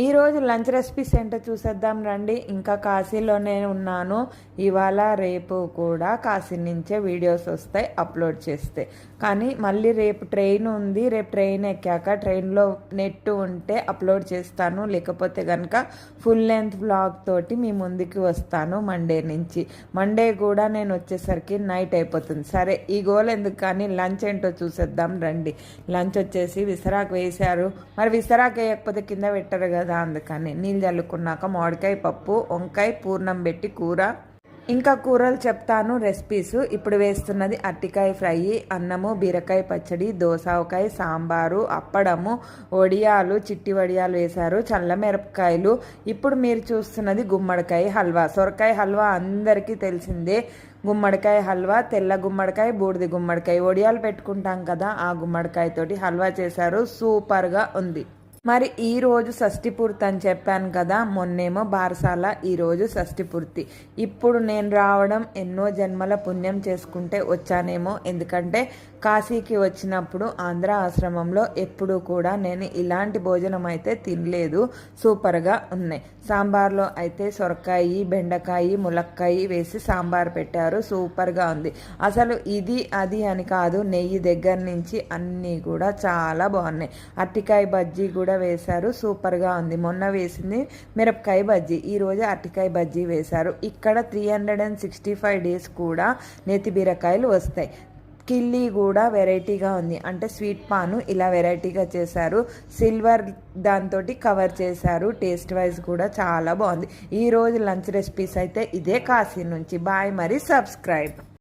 ఈరోజు lunch recipes ఏంటో చూసేద్దాం రండి. ఇంకా కాశీలోనే ఉన్నాను. ఇవాళ రేపు కూడా కాశీ నుంచే వీడియోస్ వస్తాయి అప్లోడ్ చేస్తే. కానీ మళ్ళీ రేపు ట్రైన్ ఉంది. రేపు ట్రైన్ ఎక్కాక ట్రైన్లో నెట్ ఉంటే అప్లోడ్ చేస్తాను, లేకపోతే కనుక ఫుల్ లెంత్ బ్లాగ్ తోటి మీ ముందుకు వస్తాను మండే నుంచి. మండే కూడా నేను వచ్చేసరికి నైట్ అయిపోతుంది. సరే, ఈ గోల్ ఎందుకు కానీ లంచ్ ఏంటో చూసేద్దాం రండి. లంచ్ వచ్చేసి విసరాకు వేశారు. మరి విసరాకు వేయకపోతే కింద పెట్టరు కదా, అందుకని నీళ్ళు చల్లుకున్నాక మామిడికాయ పప్పు, వంకాయ పూర్ణం పెట్టి కూర, ఇంకా కూరలు చెప్తాను రెసిపీస్. ఇప్పుడు వేస్తున్నది అరటికాయ ఫ్రై, అన్నము, బీరకాయ పచ్చడి, దోసకాయ సాంబారు, అప్పడము, వడియాలు, చిట్టి వడియాలు వేశారు, చల్లమిరపకాయలు. ఇప్పుడు మీరు చూస్తున్నది గుమ్మడికాయ హల్వా. సొరకాయ హల్వా అందరికీ తెలిసిందే. గుమ్మడికాయ హల్వా, తెల్ల గుమ్మడికాయ, బూడిది గుమ్మడికాయ, వడియాలు పెట్టుకుంటాం కదా, ఆ గుమ్మడికాయతోటి హల్వా చేశారు. సూపర్గా ఉంది. మరి ఈరోజు షష్ఠి పూర్తి అని చెప్పాను కదా, మొన్నేమో బారసాల, ఈరోజు షష్ఠి పూర్తి. ఇప్పుడు నేను రావడం ఎన్నో జన్మల పుణ్యం చేసుకుంటే వచ్చానేమో. ఎందుకంటే కాశీకి వచ్చినప్పుడు ఆంధ్ర ఆశ్రమంలో ఎప్పుడు కూడా నేను ఇలాంటి భోజనం అయితే తినలేదు. సూపర్గా ఉన్నాయి. సాంబార్లో అయితే సొరకాయ, బెండకాయ, ములక్కాయ వేసి సాంబార్ పెట్టారు. సూపర్గా ఉంది. అసలు ఇది అది అని కాదు, నెయ్యి దగ్గర నుంచి అన్నీ కూడా చాలా బాగున్నాయి. అరటికాయ బజ్జీ కూడా వేశారు. సూపర్గా ఉంది. మొన్న వేసింది మిరపకాయ బజ్జీ, ఈరోజు అరటికాయ బజ్జీ వేశారు. ఇక్కడ 365 days కూడా నేతి బీరకాయలు వస్తాయి. కిల్లీ కూడా వెరైటీగా ఉంది, అంటే స్వీట్ పాను ఇలా వెరైటీగా చేశారు. సిల్వర్ దాంతో కవర్ చేశారు. టేస్ట్ వైజ్ కూడా చాలా బాగుంది. ఈరోజు లంచ్ రెసిపీస్ అయితే ఇదే కాశీ నుంచి. బాయ్, మరి సబ్స్క్రైబ్.